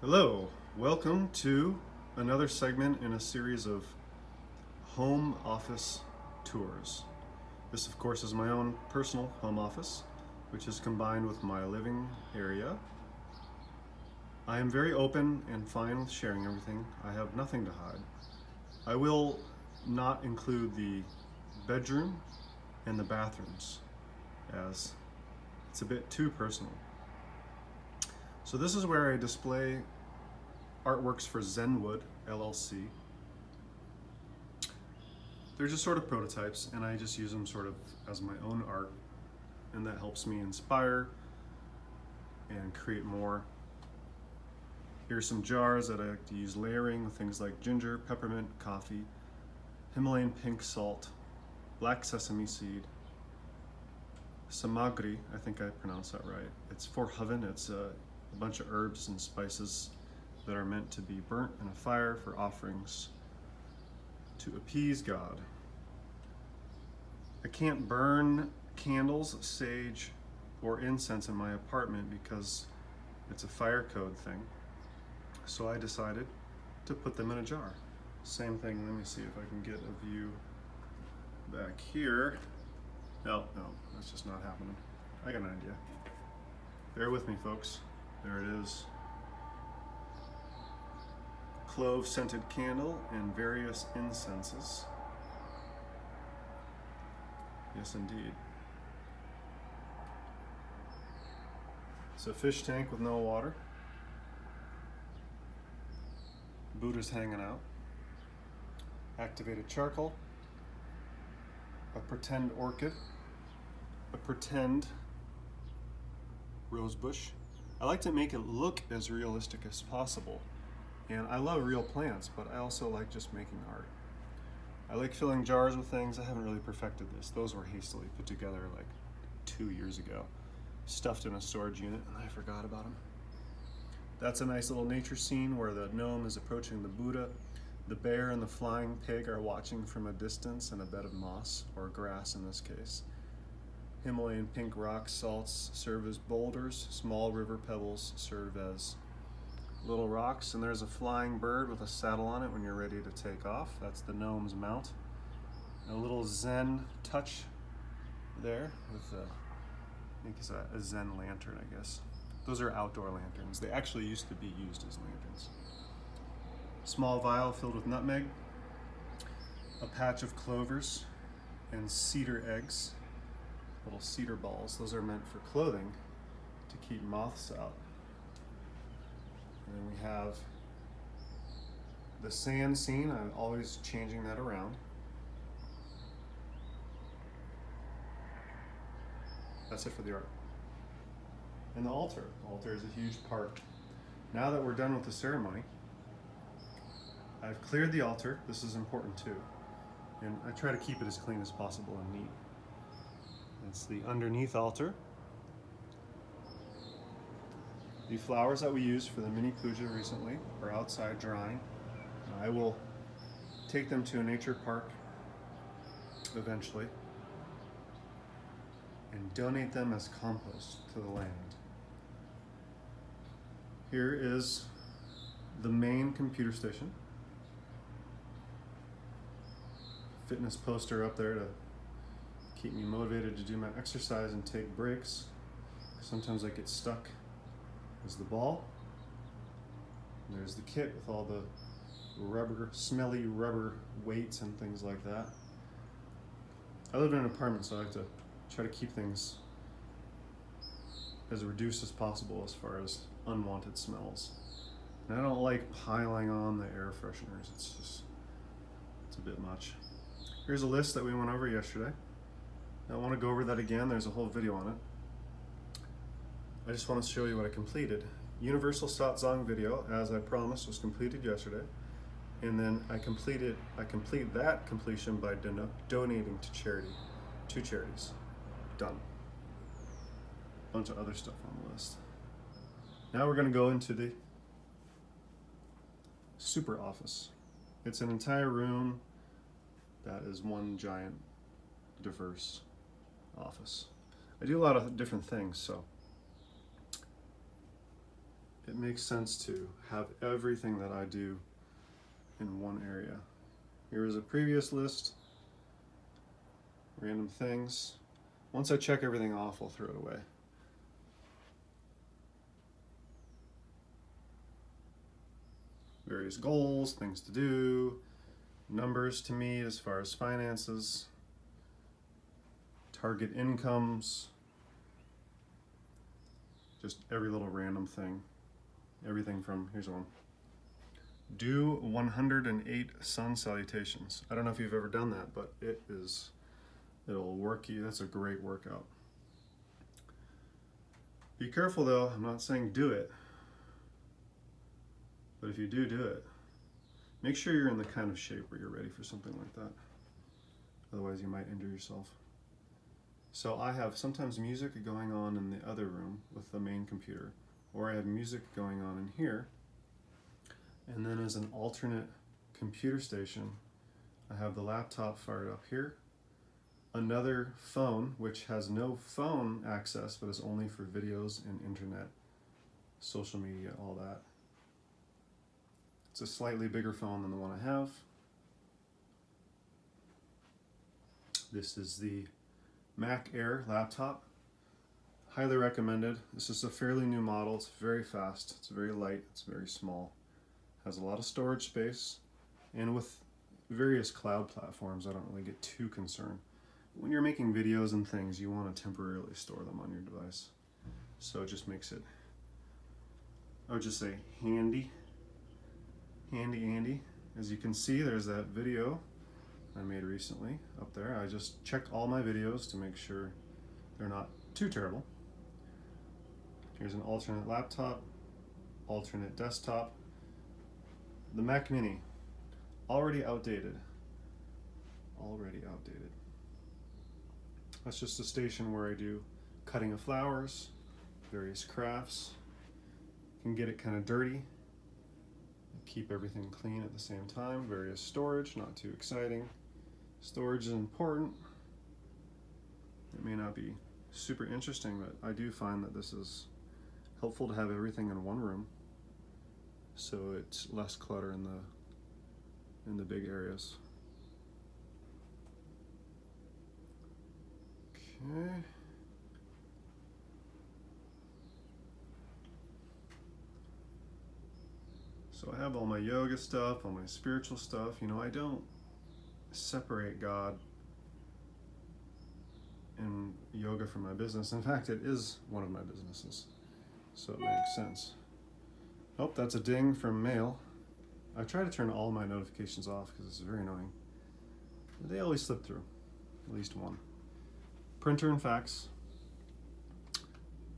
Hello, welcome to another segment in a series of home office tours. This, of course, is my own personal home office, which is combined with my living area. I am very open and fine with sharing everything. I have nothing to hide. I will not include the bedroom and the bathrooms, as it's a bit too personal. So this is where I display artworks for Zenwood LLC. They're just sort of prototypes, and I just use them sort of as my own art, and that helps me inspire and create more. Here's some jars that I like to use layering with things like ginger, peppermint, coffee, Himalayan pink salt, black sesame seed, samagri, I think I pronounced that right. It's for Havan. It's a bunch of herbs and spices that are meant to be burnt in a fire for offerings to appease God. I can't burn candles, sage, or incense in my apartment because it's a fire code thing. So I decided to put them in a jar. Same thing, let me see if I can get a view back here. No, that's just not happening. I got an idea. Bear with me, folks. There it is. Clove scented candle and various incenses. Yes, indeed. It's a fish tank with no water. Buddha's hanging out. Activated charcoal. A pretend orchid. A pretend rose bush. I like to make it look as realistic as possible. And I love real plants, but I also like just making art. I like filling jars with things. I haven't really perfected this. Those were hastily put together like 2 years ago, stuffed in a storage unit, and I forgot about them. That's a nice little nature scene where the gnome is approaching the Buddha. The bear and the flying pig are watching from a distance in a bed of moss, or grass in this case. Himalayan pink rock salts serve as boulders. Small river pebbles serve as little rocks, and there's a flying bird with a saddle on it when you're ready to take off. That's the gnome's mount. A little Zen touch there with I think it's a Zen lantern, I guess. Those are outdoor lanterns. They actually used to be used as lanterns. Small vial filled with nutmeg, a patch of clovers, and cedar eggs, little cedar balls. Those are meant for clothing to keep moths out. And then we have the sand scene. I'm always changing that around. That's it for the art. And the altar. The altar is a huge part. Now that we're done with the ceremony, I've cleared the altar. This is important too. And I try to keep it as clean as possible and neat. It's the underneath altar. The flowers that we used for the mini puja recently are outside drying. I will take them to a nature park eventually and donate them as compost to the land. Here is the main computer station. Fitness poster up there to keep me motivated to do my exercise and take breaks. Sometimes I get stuck. There's the ball. And there's the kit with all the smelly rubber weights and things like that. I live in an apartment, so I have to try to keep things as reduced as possible as far as unwanted smells. And I don't like piling on the air fresheners. It's a bit much. Here's a list that we went over yesterday. I want to go over that again. There's a whole video on it. I just want to show you what I completed. Universal Satsang video, as I promised, was completed yesterday. And then I complete that completion by donating to charity, 2 charities. Done. Bunch of other stuff on the list. Now we're going to go into the super office. It's an entire room that is one giant, diverse office. I do a lot of different things, so it makes sense to have everything that I do in one area. Here is a previous list, random things. Once I check everything off, I'll throw it away. Various goals, things to do, numbers to meet as far as finances, target incomes, just every little random thing. Everything from, here's one. Do 108 sun salutations. I don't know if you've ever done that, but it'll work you. That's a great workout. Be careful though, I'm not saying do it. But if you do it, make sure you're in the kind of shape where you're ready for something like that. Otherwise you might injure yourself. So I have sometimes music going on in the other room with the main computer, or I have music going on in here. And then as an alternate computer station, I have the laptop fired up here. Another phone, which has no phone access, but is only for videos and internet, social media, all that. It's a slightly bigger phone than the one I have. This is the Mac Air laptop. Highly recommended. This is a fairly new model. It's very fast. It's very light. It's very small. Has a lot of storage space. And with various cloud platforms, I don't really get too concerned. When you're making videos and things, you want to temporarily store them on your device. So it just makes it, I would just say, handy. Handy. As you can see, there's that video I made recently up there. I just check all my videos to make sure they're not too terrible. Here's an alternate laptop, alternate desktop. The Mac Mini, already outdated. That's just a station where I do cutting of flowers, various crafts. Can get it kind of dirty. Keep everything clean at the same time. Various storage, not too exciting. Storage is important. It may not be super interesting, but I do find that this is helpful to have everything in one room, so it's less clutter in the big areas. Okay. So I have all my yoga stuff, all my spiritual stuff. You know, I don't separate God and yoga from my business. In fact, it is one of my businesses, so it makes sense. Oh, that's a ding from mail. I try to turn all my notifications off because it's very annoying. They always slip through, at least one. Printer and fax.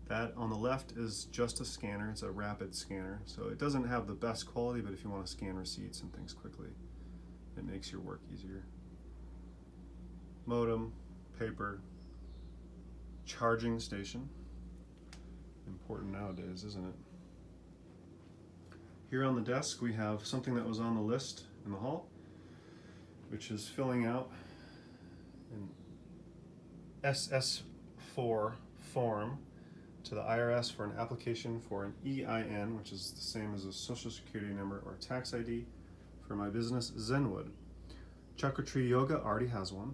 That on the left is just a scanner. It's a rapid scanner, so it doesn't have the best quality, but if you want to scan receipts and things quickly, it makes your work easier. Modem, paper, charging station. Important nowadays, isn't it? Here on the desk we have something that was on the list in the hall, which is filling out an SS4 form to the IRS for an application for an EIN, which is the same as a social security number or tax ID, for my business Zenwood. Chakra Tree Yoga already has one.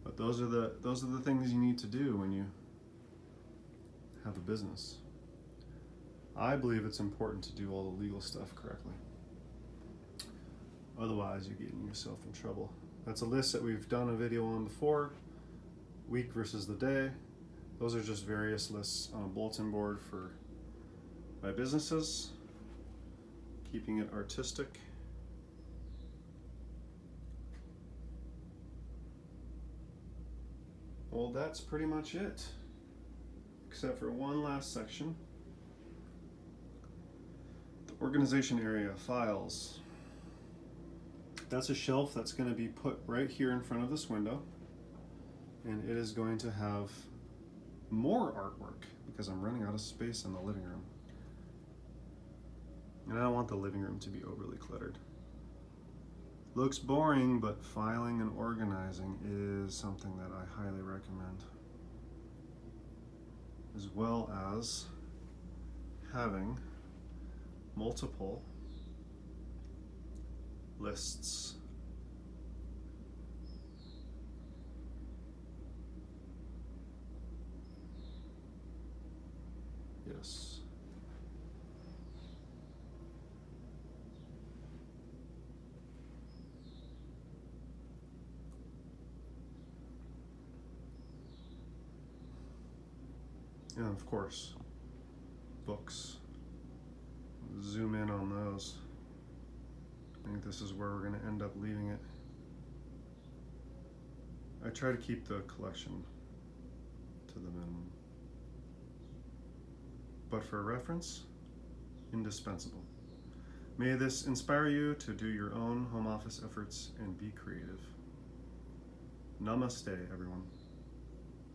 But those are the things you need to do when you have a business. I believe it's important to do all the legal stuff correctly. Otherwise, you're getting yourself in trouble. That's a list that we've done a video on before. Week versus the day. Those are just various lists on a bulletin board for my businesses. Keeping it artistic. Well, that's pretty much it, except for one last section. The organization area, files. That's a shelf that's going to be put right here in front of this window, and it is going to have more artwork because I'm running out of space in the living room. And I don't want the living room to be overly cluttered. Looks boring, but filing and organizing is something that I highly recommend. as well as having multiple lists. Yes. And of course, books. Zoom in on those. I think this is where we're going to end up leaving it. I try to keep the collection to the minimum. But for reference, indispensable. May this inspire you to do your own home office efforts and be creative. Namaste, everyone.